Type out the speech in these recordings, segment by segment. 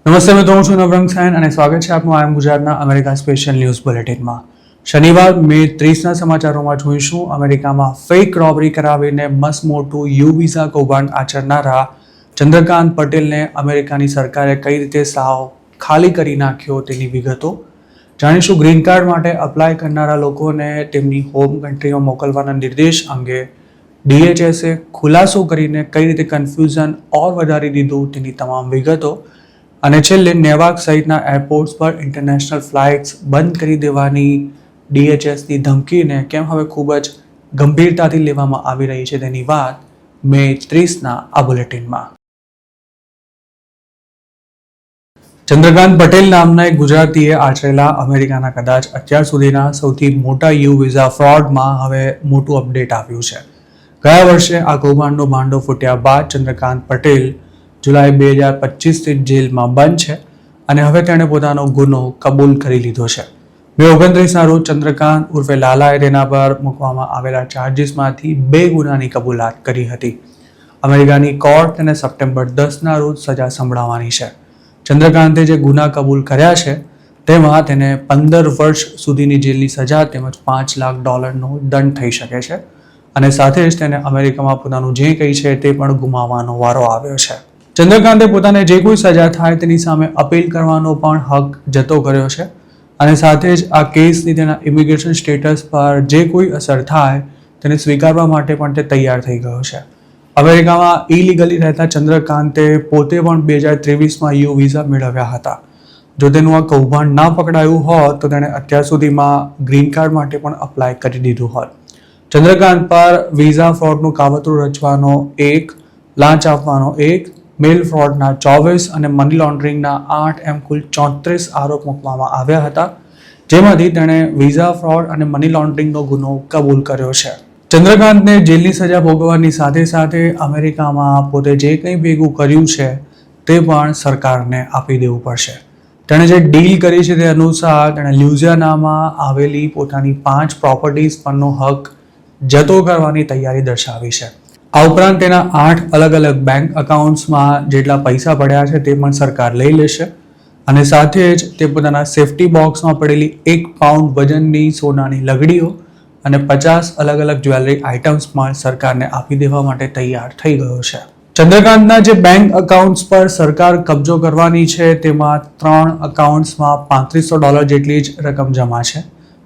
નમસ્તે મિત્રો, હું છું નવરંગ સાયન અને સ્વાગત છે આપનું આઈ એમ ગુજરાતના અમેરિકા સ્પેશિયલ ન્યૂઝ બુલેટિનમાં. શનિવાર મે 30ના સમાચારોમાં જોઈશું અમેરિકામાં ફેક રોબરી કરાવીને મસ્ત મોટું યુ વિઝા કૌભાંડ આચરનારા ચંદ્રકાંત પટેલને અમેરિકાની સરકારે કઈ રીતે સાવ ખાલી કરી નાખ્યો તેની વિગતો જાણીશું. ગ્રીન કાર્ડ માટે અપ્લાય કરનારા લોકોને તેમની હોમ કન્ટ્રીમાં મોકલવાના નિર્દેશ અંગે DHSએ ખુલાસો કરીને કઈ રીતે કન્ફ્યુઝન ઓર વધારી દીધું તેની તમામ વિગતો અને છેલ્લે નેવાક સહિતના એરપોર્ટ્સ પર ઇન્ટરનેશનલ ફ્લાઇટ્સ બંધ કરી દેવાની DHSની ધમકીને કેમ હવે ખૂબ જ ગંભીરતાથી લેવામાં આવી રહી છે તેની વાત મે 30ના આ બુલેટિનમાં. ચંદ્રકાંત પટેલ નામના એક ગુજરાતીએ આચરેલા અમેરિકાના કદાચ અત્યાર સુધીના સૌથી મોટા યુ વિઝા ફ્રોડમાં હવે મોટું અપડેટ આવ્યું છે. ગયા વર્ષે આ કૌભાંડનો ભાંડો ફૂટ્યા બાદ ચંદ્રકાંત પટેલ જુલાઈ 2025થી જેલમાં બંધ છે અને હવે તેણે પોતાનો ગુનો કબૂલ કરી લીધો છે. મે 29ના રોજ ચંદ્રકાંત ઉર્ફે લાલાએ તેના પર મૂકવામાં આવેલા ચાર્જીસમાંથી 2 ગુનાની કબૂલાત કરી હતી. અમેરિકાની કોર્ટ તેને સપ્ટેમ્બર 10ના રોજ સજા સંભળાવવાની છે. ચંદ્રકાંતે જે ગુના કબૂલ કર્યા છે તેમાં તેને 15 વર્ષ સુધીની જેલની સજા તેમજ $5 લાખ દંડ થઈ શકે છે અને સાથે જ તેને અમેરિકામાં પોતાનું જે કંઈ છે તે પણ ગુમાવવાનો વારો આવ્યો છે. ચંદ્રકાંતે પોતાને જે કોઈ સજા થાય તેની સામે અપીલ કરવાનો પણ હક જતો કર્યો છે અને સાથે જ આ કેસની તેના ઇમિગ્રેશન સ્ટેટસ પર જે કોઈ અસર થાય તેને સ્વીકારવા માટે પણ તે તૈયાર થઈ ગયો છે. અમેરિકામાં ઇલીગલી રહેતા ચંદ્રકાંતે પોતે પણ 2023માં યુ વિઝા મેળવ્યા હતા. જો તેનું આ કૌભાંડ ના પકડાયું હોત તો તેણે અત્યાર સુધીમાં ગ્રીન કાર્ડ માટે પણ અપ્લાય કરી દીધું હોત. ચંદ્રકાંત પર વિઝા ફ્રોડનું કાવતરું રચવાનો 1, લાંચ આપવાનો 1, મેલ ફ્રોડના 24 અને મની લોન્ડરિંગના 8 એમ કુલ 34 આરોપ મૂકવામાં આવ્યા હતા, જેમાંથી તેણે વિઝા ફ્રોડ અને મની લોન્ડરિંગનો ગુનો કબૂલ કર્યો છે. ચંદ્રકાંતને જેલની સજા ભોગવવાની સાથે સાથે અમેરિકામાં પોતે જે કંઈ ભેગું કર્યું છે તે પણ સરકારને આપી દેવું પડશે. તેણે જે ડીલ કરી છે તે અનુસાર તેણે લ્યુઝિયાનામાં આવેલી પોતાની 5 પ્રોપર્ટીઝ પરનો હક જતો કરવાની તૈયારી દર્શાવી છે. આ ઉપરાંત તેના 8 અલગ અલગ બેંક અકાઉન્ટ્સમાં જેટલા પૈસા પડ્યા છે તે પણ સરકાર લઈ લેશે અને સાથે જ તે પોતાના સેફટી બોક્સમાં પડેલી 1 પાઉન્ડ વજનની સોનાની લગડીઓ અને 50 અલગ અલગ જ્વેલરી આઇટમ્સ પણ સરકારને આપી દેવા માટે તૈયાર થઈ ગયો છે. ચંદ્રકાંતના જે બેંક અકાઉન્ટ્સ પર સરકાર કબજો કરવાની છે તેમાં 3 અકાઉન્ટ્સમાં $3500 જેટલી જ રકમ જમા છે,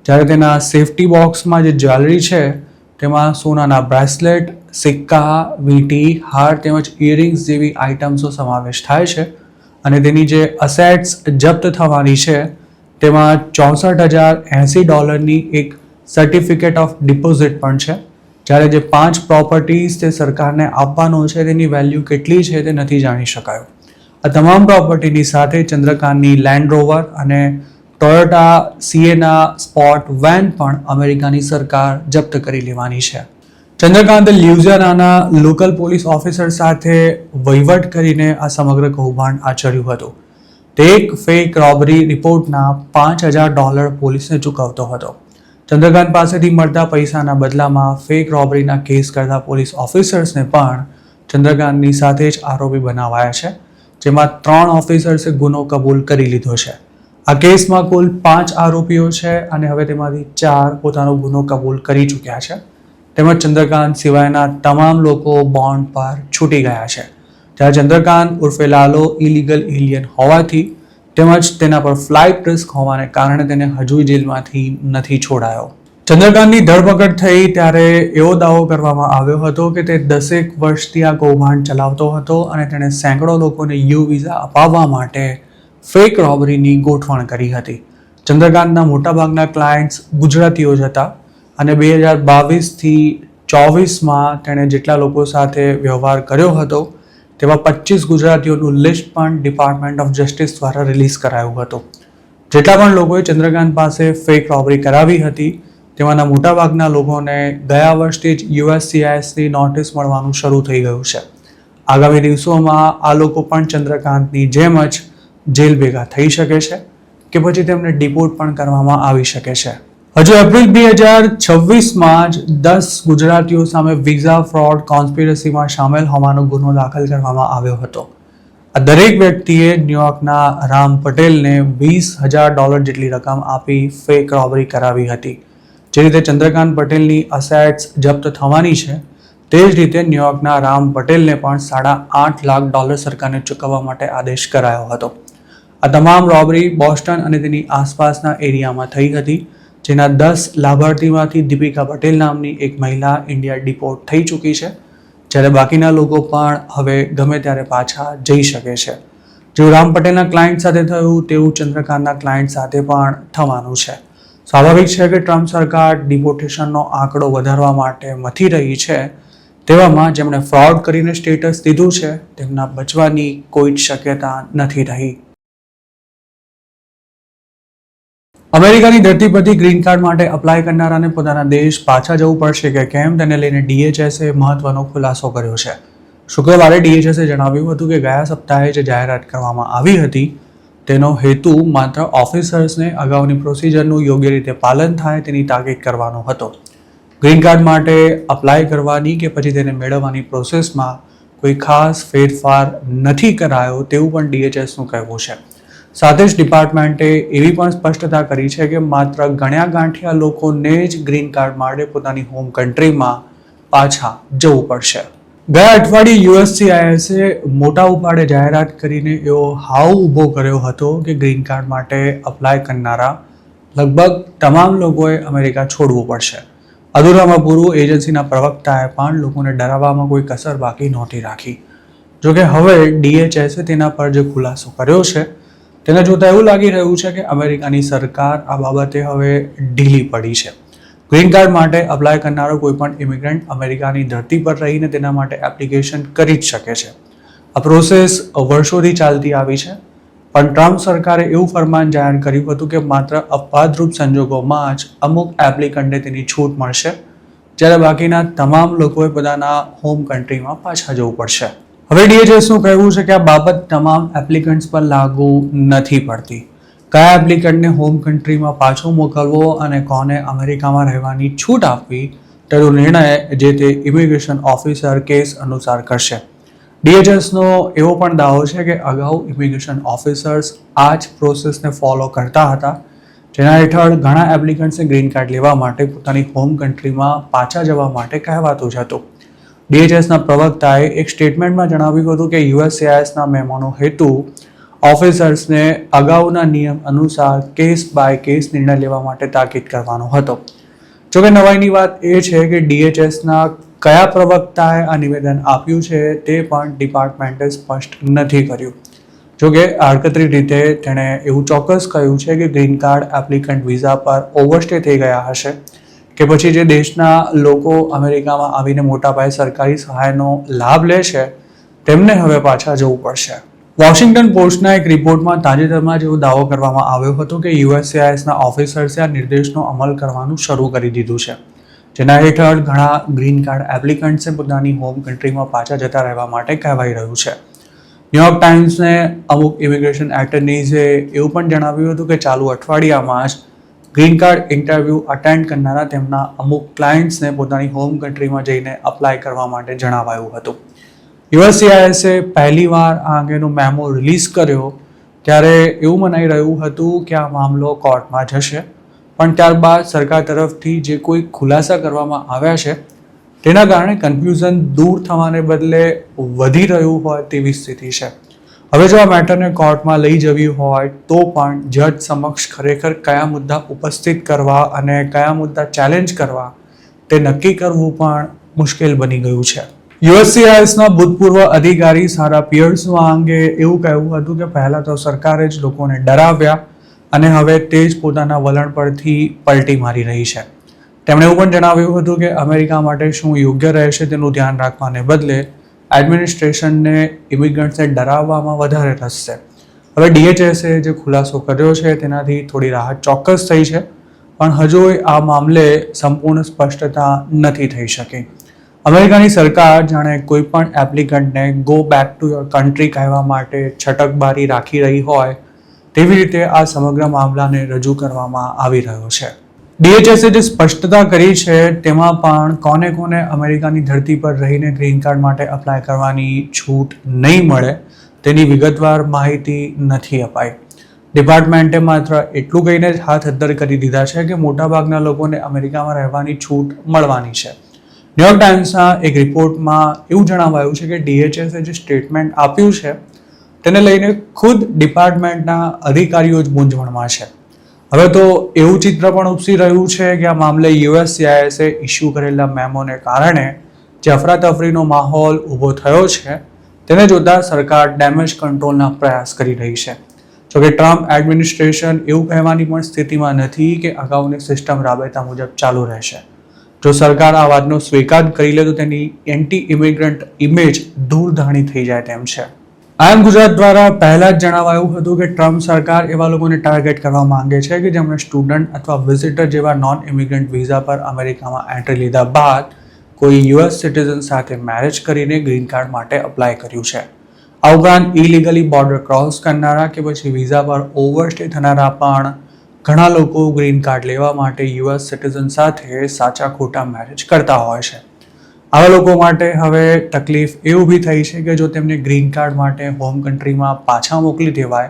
જ્યારે તેના સેફટી બોક્સમાં જે જ્વેલરી છે તેમાં સોનાના બ્રેસલેટ, સિક્કા, વીંટી, હાર તેમજ ઇયરિંગ્સ જેવી આઇટમ્સનો સમાવેશ થાય છે અને તેની જે અસેટ્સ જપ્ત થવાની છે તેમાં $64,080ની એક સર્ટિફિકેટ ઓફ ડિપોઝિટ પણ છે, જ્યારે જે 5 પ્રોપર્ટીઝ તે સરકારને આપવાનો છે તેની વેલ્યુ કેટલી છે તે નથી જાણી શકાયું. આ તમામ પ્રોપર્ટીની સાથે ચંદ્રકાંતની લેન્ડ રોવર અને ટોયોટા સિએના સ્પોર્ટ વેન પણ અમેરિકાની સરકાર જપ્ત કરી લેવાની છે. ચંદ્રકાંતે લ્યુઝિયાનાના લોકલ પોલીસ ઓફિસર સાથે વહીવટ કરીને આ સમગ્ર કૌભાંડ આચર્યું હતું. તે એક ફેક રોબરી રિપોર્ટના $5,000 પોલીસને ચૂકવતો હતો. ચંદ્રકાંત પાસેથી મળતા પૈસાના બદલામાં ફેક રોબરીના કેસ કરતા પોલીસ ઓફિસર્સને પણ ચંદ્રકાંતની સાથે જ આરોપી બનાવાયા છે, જેમાં 3 ઓફિસર્સે ગુનો કબૂલ કરી લીધો છે. આ કેસમાં કુલ 5 આરોપીઓ છે અને હવે તેમાંથી 4 પોતાનો ગુનો કબૂલ કરી ચૂક્યા છે. તેમજ ચંદ્રકાંત સિવાયના તમામ લોકો બોન્ડ પર છૂટી ગયા છે. જ્યારે ચંદ્રકાંત ઉર્ફે લાલો ઇલીગલ એલિયન હોવાથી તેમજ તેના પર ફ્લાઇટ રિસ્ક હોવાને કારણે તેને હજુ જેલમાંથી નથી છોડાયો. ચંદ્રકાંતની ધરપકડ થઈ ત્યારે એવો દાવો કરવામાં આવ્યો હતો કે તે 10 વર્ષથી આ કૌભાંડ ચલાવતો હતો અને તેણે સેંકડો લોકોને યુ વિઝા અપાવવા માટે ફેક રોબરીની ગોઠવણ કરી હતી. ચંદ્રકાંતના મોટાભાગના ક્લાયન્ટ્સ ગુજરાતીઓ જ હતા અને 2022થી 24માં તેણે જેટલા લોકો સાથે વ્યવહાર કર્યો હતો તેવા 25 ગુજરાતીઓનું લિસ્ટ પણ ડિપાર્ટમેન્ટ ઓફ જસ્ટિસ દ્વારા રિલીઝ કરાયું હતું. જેટલા પણ લોકોએ ચંદ્રકાંત પાસે ફેક રોબરી કરાવી હતી તેમાંના મોટાભાગના લોકોને ગયા વર્ષથી જ USCISની નોટિસ મળવાનું શરૂ થઈ ગયું છે. આગામી દિવસોમાં આ લોકો પણ ચંદ્રકાંતની જેમ જ જેલ ભેગા થઈ શકે છે કે પછી તેમને ડિપોર્ટ પણ કરવામાં આવી શકે છે. હજુ એપ્રિલ 2026માં જ 10 ગુજરાતીઓ સામે વિઝા ફ્રોડ કોન્સ્પિરસીમાં સામેલ હોવાનો ગુનો દાખલ કરવામાં આવ્યો હતો આ દરેક વ્યક્તિએ ન્યુયોર્કના રામ પટેલને $20,000 જેટલી રકમ આપી ફેક રોબરી કરાવી હતી. જે રીતે ચંદ્રકાંત પટેલની અસેટ્સ જપ્ત થવાની છે તે જ રીતે ન્યુયોર્કના રામ પટેલને પણ $8.5 લાખ સરકારને ચૂકવવા માટે આદેશ કરાયો હતો. આ તમામ રોબરી બોસ્ટન અને તેની આસપાસના એરિયામાં થઈ હતી, જેના 10 લાભાર્થીમાંથી દીપિકા પટેલ નામની એક મહિલા ઇન્ડિયા ડિપોર્ટ થઈ ચૂકી છે, જ્યારે બાકીના લોકો પણ હવે ગમે ત્યારે પાછા જઈ શકે છે. જેવું રામ પટેલના ક્લાયન્ટ સાથે થયું તેવું ચંદ્રકાંતના ક્લાયન્ટ સાથે પણ થવાનું છે. સ્વાભાવિક છે કે ટ્રમ્પ સરકાર ડિપોર્ટેશનનો આંકડો વધારવા માટે મથી રહી છે. તેવામાં જેમણે ફ્રોડ કરીને સ્ટેટસ દીધું છે તેમના બચવાની કોઈ જ શક્યતા નથી રહી. અમેરિકાની ધરતી પરથી ગ્રીન કાર્ડ માટે અપ્લાય કરનારાને પોતાના દેશ પાછા જવું પડશે કે કેમ તેને લઈને DHSએ મહત્વનો ખુલાસો કર્યો છે. શુક્રવારે DHSએ જણાવ્યું હતું કે ગયા સપ્તાહે જે જાહેરાત કરવામાં આવી હતી તેનો હેતુ માત્ર ઓફિસર્સને અગાઉની પ્રોસિજરનું યોગ્ય રીતે પાલન થાય તેની તાકીદ કરવાનો હતો. ગ્રીન કાર્ડ માટે અપ્લાય કરવાની કે પછી તેને મેળવવાની પ્રોસેસમાં કોઈ ખાસ ફેરફાર નથી કરાયો તેવું પણ DHSનું કહેવું છે. સાથે જ ડિપાર્ટમેન્ટે એવી પણ સ્પષ્ટતા કરી છે કે માત્ર ગણ્યા ગાંઠિયા લોકોને જ ગ્રીન કાર્ડ માટે પોતાની હોમ કન્ટ્રીમાં પાછા જવું પડશે. ગયા અઠવાડિયે USCISએ મોટા ઉપાડે જાહેરાત કરીને એવો હાવ ઊભો કર્યો હતો કે ગ્રીન કાર્ડ માટે અપ્લાય કરનારા લગભગ તમામ લોકોએ અમેરિકા છોડવું પડશે. અધૂરામાં પૂરું એજન્સીના પ્રવક્તાએ પણ લોકોને ડરાવવામાં કોઈ કસર બાકી નહોતી રાખી. જોકે હવે DHSએ તેના પર જે ખુલાસો કર્યો છે તેને જોતાં એવું લાગી રહ્યું છે કે અમેરિકાની સરકાર આ બાબતે હવે ઢીલી પડી છે. ગ્રીન કાર્ડ માટે અપ્લાય કરનારો કોઈ પણ ઇમિગ્રન્ટ અમેરિકાની ધરતી પર રહીને તેના માટે એપ્લિકેશન કરી જ શકે છે. આ પ્રોસેસ વર્ષોથી ચાલતી આવી છે, પણ ટ્રમ્પ સરકારે એવું ફરમાન જાહેર કર્યું હતું કે માત્ર અપવાદરૂપ સંજોગોમાં જ અમુક એપ્લિકન્ટને તેની છૂટ મળશે, જ્યારે બાકીના તમામ લોકોએ પોતાના હોમ કન્ટ્રીમાં પાછા જવું પડશે. હવે DHSનું કહેવું છે કે આ બાબત તમામ એપ્લિકન્ટ્સ પર લાગુ નથી પડતી. કયા એપ્લિકન્ટને હોમ કન્ટ્રીમાં પાછો મોકલવો અને કોને અમેરિકામાં રહેવાની છૂટ આપવી તેનો નિર્ણય જે તે ઇમિગ્રેશન ઓફિસર કેસ અનુસાર કરશે. DHSનો એવો પણ દાવો છે કે અગાઉ ઇમિગ્રેશન ઓફિસર્સ આ જ પ્રોસેસને ફોલો કરતા હતા, જેના હેઠળ ઘણા એપ્લિકન્ટ્સને ગ્રીન કાર્ડ લેવા માટે પોતાની હોમ કન્ટ્રીમાં પાછા જવા માટે કહેવાતું જ હતું. DHSના પ્રવક્તાએ એક સ્ટેટમેન્ટમાં જણાવ્યું હતું કે USCISના મેમોનો હેતુ ઓફિસર્સને અગાઉના નિયમ અનુસાર કેસ બાય કેસ નિર્ણય લેવા માટે તાકીદ કરવાનો હતો. જોકે નવાઈની વાત એ છે કે DHSના કયા પ્રવક્તાએ આ નિવેદન આપ્યું છે તે પણ ડિપાર્ટમેન્ટે સ્પષ્ટ નથી કર્યું. જોકે આડકતરી રીતે તેણે એવું ચોક્કસ કહ્યું છે કે ગ્રીન કાર્ડ એપ્લિકન્ટ વિઝા પર ઓવરસ્ટે થઈ ગયા હશે કે પછી જે દેશના લોકો અમેરિકામાં આવીને મોટા પાયે સરકારી સહાયનો લાભ લે છે તેમને હવે પાછા જવું પડશે. વોશિંગ્ટન પોસ્ટના એક રિપોર્ટમાં તાજેતરમાં જ એવો દાવો કરવામાં આવ્યો હતો કે USCISના ઓફિસર્સે આ નિર્દેશનો અમલ કરવાનું શરૂ કરી દીધું છે, જેના હેઠળ ઘણા ગ્રીન કાર્ડ એપ્લિકન્ટ્સે પોતાની હોમ કન્ટ્રીમાં પાછા જતા રહેવા માટે કહેવાઈ રહ્યું છે. ન્યુયોર્ક ટાઈમ્સને અમુક ઇમિગ્રેશન એટર્નીઝે એવું પણ જણાવ્યું હતું કે ચાલુ અઠવાડિયામાં જ ગ્રીન કાર્ડ ઇન્ટરવ્યૂ અટેન્ડ કરનારા તેમના અમુક ક્લાયન્ટ્સને પોતાની હોમ કન્ટ્રીમાં જઈને અપ્લાય કરવા માટે જણાવાયું હતું. USCISએ પહેલીવાર આ અંગેનો મેમો રિલીઝ કર્યો ત્યારે એવું મનાઈ રહ્યું હતું કે આ મામલો કોર્ટમાં જશે, પણ ત્યારબાદ સરકાર તરફથી જે કોઈ ખુલાસા કરવામાં આવ્યા છે તેના કારણે કન્ફ્યુઝન દૂર થવાને બદલે વધી રહ્યું હોય તેવી સ્થિતિ છે. હવે જો આ મેટરને કોર્ટમાં લઈ જવી હોય તો પણ જજ સમક્ષ ખરેખર કયા મુદ્દા ઉપસ્થિત કરવા અને કયા મુદ્દા ચેલેન્જ કરવા તે નક્કી કરવું પણ મુશ્કેલ બની ગયું છે. USCISના ભૂતપૂર્વ અધિકારી સારા પિયર્સનું આ અંગે એવું કહેવું હતું કે પહેલાં તો સરકારે જ લોકોને ડરાવ્યા અને હવે તે જ પોતાના વલણ પરથી પલટી મારી રહી છે. તેમણે એવું પણ જણાવ્યું હતું કે અમેરિકા માટે શું યોગ્ય રહેશે તેનું ધ્યાન રાખવાને બદલે એડમિનિસ્ટ્રેશનને ઇમિગ્રન્ટ્સને ડરાવવામાં વધારે રસ છે. હવે DHSએ જે ખુલાસો કર્યો છે તેનાથી થોડી રાહત ચોક્કસ થઈ છે, પણ હજુ આ મામલે સંપૂર્ણ સ્પષ્ટતા નથી થઈ શકી. અમેરિકાની સરકાર જાણે કોઈ પણ એપ્લિકન્ટને go back to your country કહેવા માટે છટકબારી રાખી રહી હોય તેવી રીતે આ સમગ્ર મામલાને રજૂ કરવામાં આવી રહ્યો છે. DHSએ જે સ્પષ્ટતા કરી છે તેમાં પણ કોને કોને અમેરિકાની ધરતી પર રહીને ગ્રીન કાર્ડ માટે અપ્લાય કરવાની છૂટ નહીં મળે તેની વિગતવાર માહિતી નથી અપાઈ. ડિપાર્ટમેન્ટે માત્ર એટલું કહીને જ હાથ અદ્ધર કરી દીધા છે કે મોટાભાગના લોકોને અમેરિકામાં રહેવાની છૂટ મળવાની છે. ન્યૂયોર્ક ટાઈમ્સના એક રિપોર્ટમાં એવું જણાવાયું છે કે DHSએ જે સ્ટેટમેન્ટ આપ્યું છે તેને લઈને ખુદ ડિપાર્ટમેન્ટના અધિકારીઓ જ મૂંઝવણમાં છે. હવે તો એવું ચિત્ર પણ ઉપસી રહ્યું છે કે આ મામલે USCISએ ઇસ્યુ કરેલા મેમોને કારણે જે અફરાતફરીનો માહોલ ઊભો થયો છે તેને જોતા સરકાર ડેમેજ કંટ્રોલના પ્રયાસ કરી રહી છે. જોકે ટ્રમ્પ એડમિનિસ્ટ્રેશન એવું કહેવાની પણ સ્થિતિમાં નથી કે અગાઉની સિસ્ટમ રાબેતા મુજબ ચાલુ રહેશે. જો સરકાર આ વાતનો સ્વીકાર કરી લે તો તેની એન્ટી ઇમિગ્રન્ટ ઇમેજ દૂરધાણી થઈ જાય તેમ છે. આમ ગુજરાત દ્વારા પહેલા જ જણાવાયું હતું કે ટ્રમ્પ સરકાર એવા લોકોને ટાર્ગેટ કરવા માંગે છે કે જેમણે સ્ટુડન્ટ અથવા વિઝિટર જેવા નોન ઇમિગ્રન્ટ વિઝા પર અમેરિકામાં એન્ટ્રી લીધા બાદ કોઈ US સિટીઝન સાથે મેરેજ કરીને ગ્રીન કાર્ડ માટે અપ્લાય કર્યું છે. આ ઉપરાંત ઇલીગલી બોર્ડર ક્રોસ કરનારા કે પછી વિઝા પર ઓવરસ્ટે થનારા પણ ઘણા લોકો ગ્રીન કાર્ડ લેવા માટે US સિટીઝન સાથે સાચા ખોટા મેરેજ કરતા હોય છે. આવા લોકો માટે હવે તકલીફ એ ઊભી થઈ છે કે જો તેમને ગ્રીન કાર્ડ માટે હોમ કન્ટ્રીમાં પાછા મોકલી દેવાય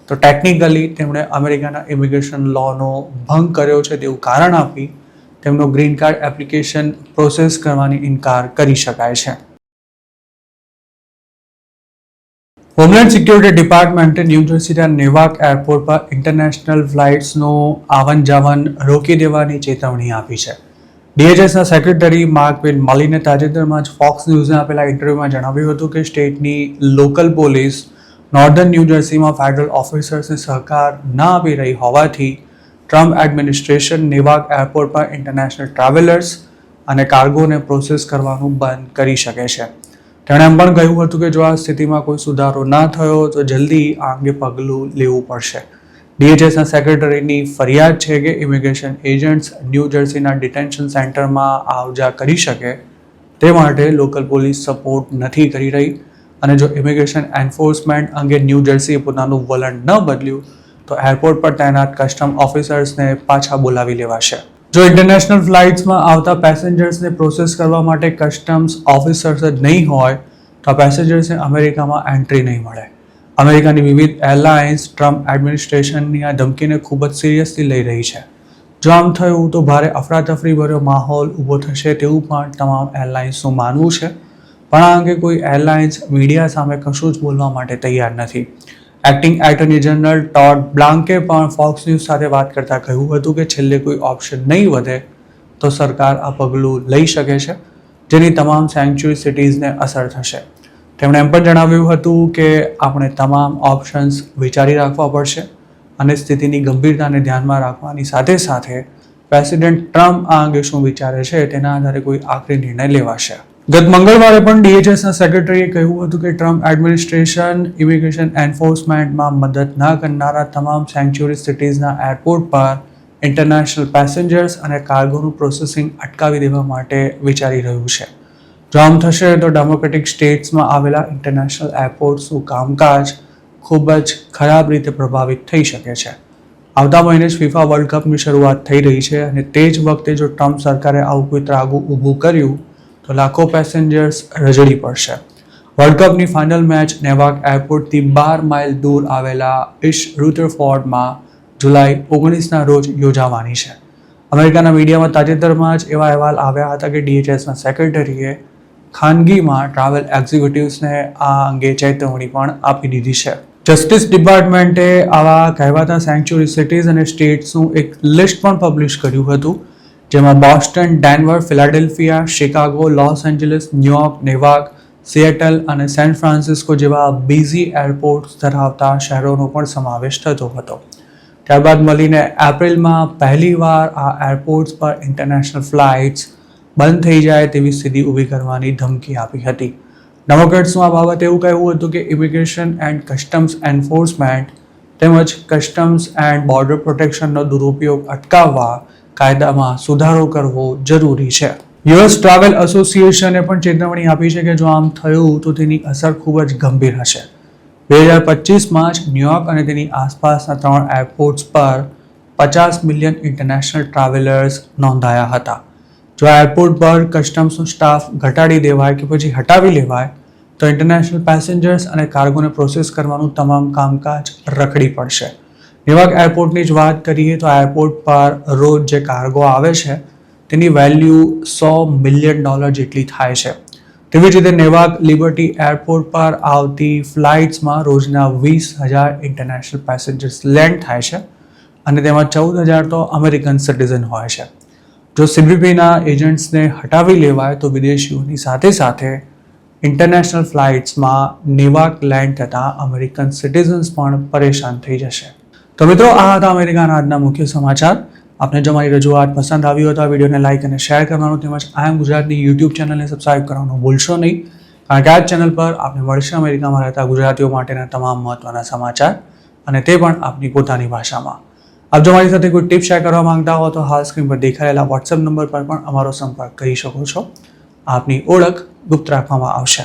તો ટેકનિકલી તેમણે અમેરિકાના ઇમિગ્રેશન લોનો ભંગ કર્યો છે તેવું કારણ આપી તેમનો ગ્રીન કાર્ડ એપ્લિકેશન પ્રોસેસ કરવાની ઇનકાર કરી શકાય છે. હોમલેન્ડ સિક્યોરિટી ડિપાર્ટમેન્ટે ન્યૂ જર્સીના નેવાક એરપોર્ટ પર ઇન્ટરનેશનલ ફ્લાઇટ્સનું આવન જાવન રોકી દેવાની ચેતવણી આપી છે. DHSના સેક્રેટરી માર્કવિન મલિને તાજેતરમાં જ ફોક્સ ન્યૂઝને આપેલા ઇન્ટરવ્યુમાં જણાવ્યું હતું કે સ્ટેટની લોકલ પોલીસ નોર્ધન ન્યૂ જર્સીમાં ફેડરલ ઓફિસર્સને સહકાર ન આપી રહી હોવાથી ટ્રમ્પ એડમિનિસ્ટ્રેશન નેવાક એરપોર્ટ પર ઇન્ટરનેશનલ ટ્રાવેલર્સ અને કાર્ગોને પ્રોસેસ કરવાનું બંધ કરી શકે છે. તેણે એમ પણ કહ્યું હતું કે જો આ સ્થિતિમાં કોઈ સુધારો ના થયો તો જલ્દી આ અંગે પગલું લેવું પડશે. DHSના સેક્રેટરીની ફરિયાદ છે કે ઇમિગ્રેશન એજન્ટ્સ ન્યૂ જર્સીના ડિટેન્શન સેન્ટરમાં આવજા કરી શકે તે માટે લોકલ પોલીસ સપોર્ટ નથી કરી રહી અને જો ઇમિગ્રેશન એન્ફોર્સમેન્ટ અંગે ન્યૂ જર્સીએ પોતાનું વલણ ન બદલ્યું તો એરપોર્ટ પર તૈનાત કસ્ટમ ઓફિસર્સને પાછા બોલાવી લેવાશે. જો ઇન્ટરનેશનલ ફ્લાઇટ્સમાં આવતા પેસેન્જર્સને પ્રોસેસ કરવા માટે કસ્ટમ્સ ઓફિસર્સ જ નહીં હોય તો આ પેસેન્જર્સને અમેરિકામાં એન્ટ્રી નહીં મળે. અમેરિકાની વિવિધ એરલાઇન્સ ટ્રમ્પ એડમિનિસ્ટ્રેશનની આ ધમકીને ખૂબ જ સિરિયસલી લઈ રહી છે. જો આમ થયું તો ભારે અફરાતફરી ભર્યો માહોલ ઊભો થશે તેવું પણ તમામ એરલાઇન્સનું માનવું છે. પણ આ અંગે કોઈ એરલાઇન્સ મીડિયા સામે કશું જ બોલવા માટે તૈયાર નથી. એક્ટિંગ એટર્ની જનરલ ટોડ બ્લાન્કે પણ ફોક્સ ન્યૂઝ સાથે વાત કરતા કહ્યું હતું કે છેલ્લે કોઈ ઓપ્શન નહીં વધે તો સરકાર આ પગલું લઈ શકે છે જેની તમામ સેન્ચ્યુરી સિટીઝને અસર થશે. તેમણે એમ પણ જણાવ્યું હતું કે આપણે તમામ ઓપ્શન્સ વિચારી રાખવા પડશે અને સ્થિતિની ગંભીરતાને ધ્યાનમાં રાખવાની સાથે સાથે પ્રેસિડેન્ટ ટ્રમ્પ આ અંગે શું વિચારે છે તેના આધારે કોઈ આખરી નિર્ણય લેવાશે. ગત મંગળવારે પણ DHSના સેક્રેટરીએ કહ્યું હતું કે ટ્રમ્પ એડમિનિસ્ટ્રેશન ઇમિગ્રેશન એન્ફોર્સમેન્ટમાં મદદ ન કરનારા તમામ સેન્ચ્યુરી સિટીઝના એરપોર્ટ પર ઇન્ટરનેશનલ પેસેન્જર્સ અને કાર્ગોનું પ્રોસેસિંગ અટકાવી દેવા માટે વિચારી રહ્યું છે. જો આમ થશે તો ડેમોક્રેટિક સ્ટેટ્સમાં આવેલા ઇન્ટરનેશનલ એરપોર્ટ્સનું કામકાજ ખૂબ જ ખરાબ રીતે પ્રભાવિત થઈ શકે છે. આવતા મહિને જ FIFA વર્લ્ડ કપની શરૂઆત થઈ રહી છે અને તે જ વખતે જો ટ્રમ્પ સરકારે આવું કોઈ ત્રાગુ ઊભું કર્યું તો લાખો પેસેન્જર્સ રજડી પડશે. વર્લ્ડ કપની ફાઇનલ મેચ નેવાક એરપોર્ટથી 12 માઇલ દૂર આવેલા ઇસ્ટ રુથરફોર્ડમાં જુલાઈ 19ના રોજ યોજાવાની છે. અમેરિકાના મીડિયામાં તાજેતરમાં જ એવા અહેવાલ આવ્યા હતા કે DHSના સેક્રેટરીએ ખાનગીમાં ટ્રાવેલ એક્ઝિક્યુટિવ્સને આ અંગે ચેતવણી પણ આપી દીધી છે. જસ્ટિસ ડિપાર્ટમેન્ટે આવા કહેવાતા સેન્ચ્યુરી સિટીઝ અને સ્ટેટ્સનું એક લિસ્ટ પણ પબ્લિશ કર્યું હતું જેમાં Boston, Denver, Philadelphia, Chicago, Los Angeles, New York, Newark, Seattle અને સેન ફ્રાન્સિસ્કો જેવા બિઝી એરપોર્ટ્સ ધરાવતા શહેરોનો પણ સમાવેશ થતો હતો. ત્યારબાદ મળીને એપ્રિલમાં પહેલીવાર આ એરપોર્ટ્સ પર ઇન્ટરનેશનલ ફ્લાઇટ્સ બંધ થઈ જાય તેવી સ્થિતિ ઊભી કરવાની ધમકી આપી હતી. ડેમોક્રેટ્સનું આ બાબતે એવું કહેવું હતું કે ઇમિગ્રેશન એન્ડ કસ્ટમ્સ એન્ફોર્સમેન્ટ તેમજ કસ્ટમ્સ એન્ડ બોર્ડર પ્રોટેક્શનનો દુરુપયોગ અટકાવવા કાયદામાં સુધારો કરવો જરૂરી છે. US ટ્રાવેલ એસોસિએશને પણ ચેતવણી આપી છે કે જો આમ થયું તો તેની અસર ખૂબ જ ગંભીર હશે. 2025માં જ ન્યુયોર્ક અને તેની આસપાસના 3 એરપોર્ટ્સ પર 50 મિલિયન ઇન્ટરનેશનલ ટ્રાવેલર્સ નોંધાયા હતા. જો એરપોર્ટ પર કસ્ટમ્સનો સ્ટાફ ઘટાડી દેવાય કે પછી હટાવી લેવાય તો ઇન્ટરનેશનલ પેસેન્જર્સ અને કાર્ગોને પ્રોસેસ કરવાનું તમામ કામકાજ રખડી પડશે. નેવાક એરપોર્ટની જ વાત કરીએ તો એરપોર્ટ પર રોજ જે કાર્ગો આવે છે તેની વેલ્યુ $100 મિલિયન જેટલી થાય છે. તેવી જ રીતે નેવાક લિબર્ટી એરપોર્ટ પર આવતી ફ્લાઇટ્સમાં રોજના 20,000 ઇન્ટરનેશનલ પેસેન્જર્સ લેન્ડ થાય છે અને તેમાં 14,000 તો અમેરિકન સિટીઝન હોય છે. જો સીબીપીના એજન્ટ્સને હટાવી લેવાય તો વિદેશીઓની સાથે સાથે ઇન્ટરનેશનલ ફ્લાઇટ્સમાં નેવાક લેન્ડ થતાં અમેરિકન સિટીઝન્સ પણ પરેશાન થઈ જશે. તો મિત્રો, આ હતા અમેરિકાના આજના મુખ્ય સમાચાર. આપને જો મારી રજૂઆત પસંદ આવી હોય તો આ વિડીયોને લાઇક અને શેર કરવાનું તેમજ આઈ એમ ગુજરાતની યુટ્યુબ ચેનલને સબસ્ક્રાઇબ કરવાનું ભૂલશો નહીં, કારણ કે આ ચેનલ પર આપને મળશે અમેરિકામાં રહેતા ગુજરાતીઓ માટેના તમામ મહત્વના સમાચાર અને તે પણ આપની પોતાની ભાષામાં. આપ જો મારી સાથે કોઈ ટિપ શેર કરવા માંગતા હો તો હાલ સ્ક્રીન પર દેખાયેલા વોટ્સએપ નંબર પર પણ અમારો સંપર્ક કરી શકો છો. આપની ઓળખ ગુપ્ત રાખવામાં આવશે.